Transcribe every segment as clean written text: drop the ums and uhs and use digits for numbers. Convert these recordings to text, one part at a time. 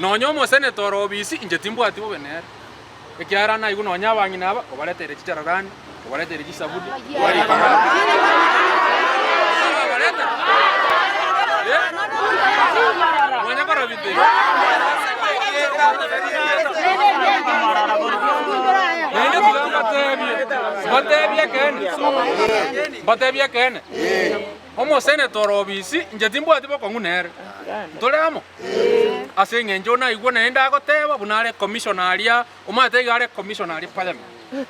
nonyomo senator obisi inje timbwati bobenere ekiara na igu nonya bangina aba obaletere chichararani obaletere chisabudi wali obalete monya korobite batebia kene omo senator obisi inje timbwati bokongunere toleamo ase ngenjo na igwo nenda goteba bunare commissionaria umatega commissionaria parliament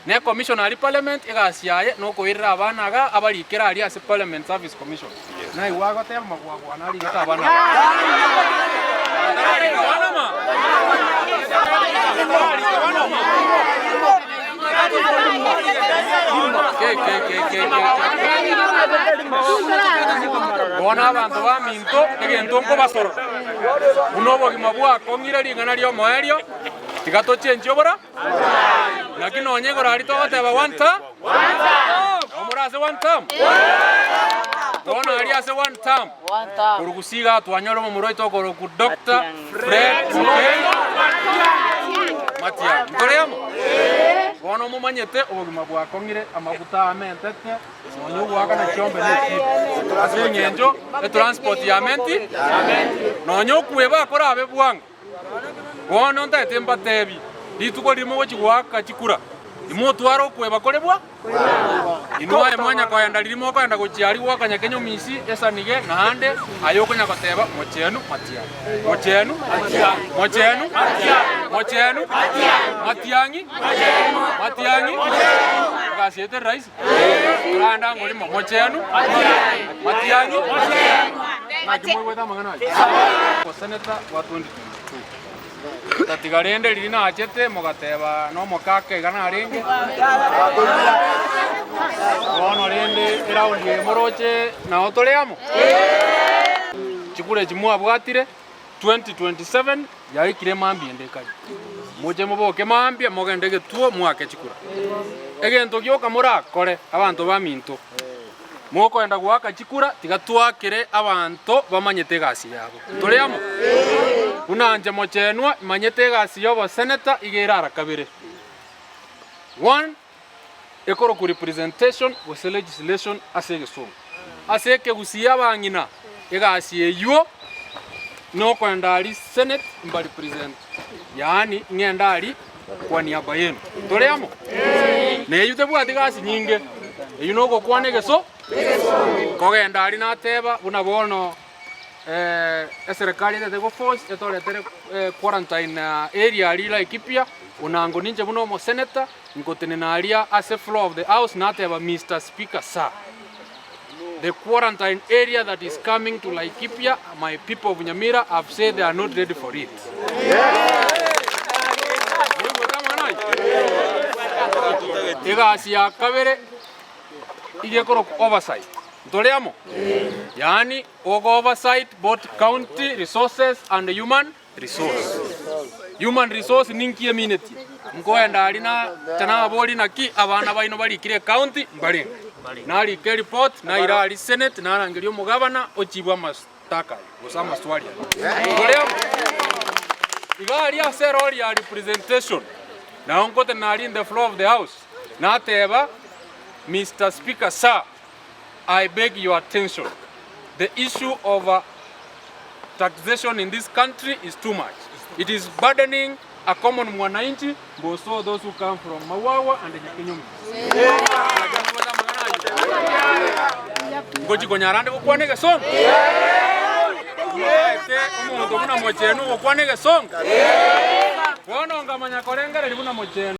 ne commissionaria parliament igasiaye no koirira abana ga abarikira ali ase parliament service commission na igwa goteba Magwagwa na ali gota abana bona abantu baminto egento nko basoro unobo gimabwa kongire lingana lyo moerio tigato chenjo bora lakini onyego rali to teba one time omurase one time bona ali ase one time kurugusiga twanyoro mu muroito ko ku Dr. Fred Matia ntoremo bona mumanyete obugima bwa kongire amaguta amentete sonyo gwaka na chombe ne ase ngenjo e transport ya menti nonyo kueba akora abe bwanga bona ndate mbatebi lituko limo chigwaka chikura imotwaro kueba korebwa inwa emwanya kwenda limo kwenda kuchiari wakanya kenyo misi esanige nahande ayokonya koteba Mochenu Matia Mochenu Matia Mochenu Mochenu Matiangi Matiangi kasete rais randa ngolimo Mochenu Matiangi nakimwe tamangana ko senator wa 2022 tatigarende lina achete mogateba no mokake gana arenge ono rende raundi moroche na otoleamo chikure chimwa bwatire 2027 yaikire mambi endekali moje moboke mambi mogende getuo mwake chikura egento gyoka murakore abantu baminto moko enda gwaka chikura tigatwakire abantu bamanyete gasi yabo toleamo unanje Mochenwa imanyete gasi yobo senator igerara kabire 1 ekoro ku representation was legislation asege so aseke gusiya bangina egasi eyo no kwendali senate mbali present yani ngendali kwa niaba yenu toleamo ne yute bwati gasi nyinge eyo no gokwane geso kogendali na teba buna bono serikali de go force etoletere quarantine area ali Laikipia unango ninje buno mo senator ngotenenaria as a floor of the house na teba Mr. Speaker sir, the quarantine area that is coming to Laikipia, my people of Nyamira have said they are not ready for it. Igasi kabere igekoro oversight toleamo yani oversight both county resources and human resource ninkie minute ngoenda alina tana boli naki abana baino balikire county mbali nali ke report na ira ali senate na rangelio mugabana ochibwa mastaka osama swali toleamo igali asero ya representation na onkote nali in the floor of the house na teba Mr. Speaker sir, I beg your attention. The issue of taxation in this country is too much. It is burdening a common mwananchi, but also those who come from Magwagwa and Nyakinyumi. Ngoji konyarande kukwanege song. Umuntu kuna Mochenu kukwanege song. Wono ngamanya korengere libuna Mochenu.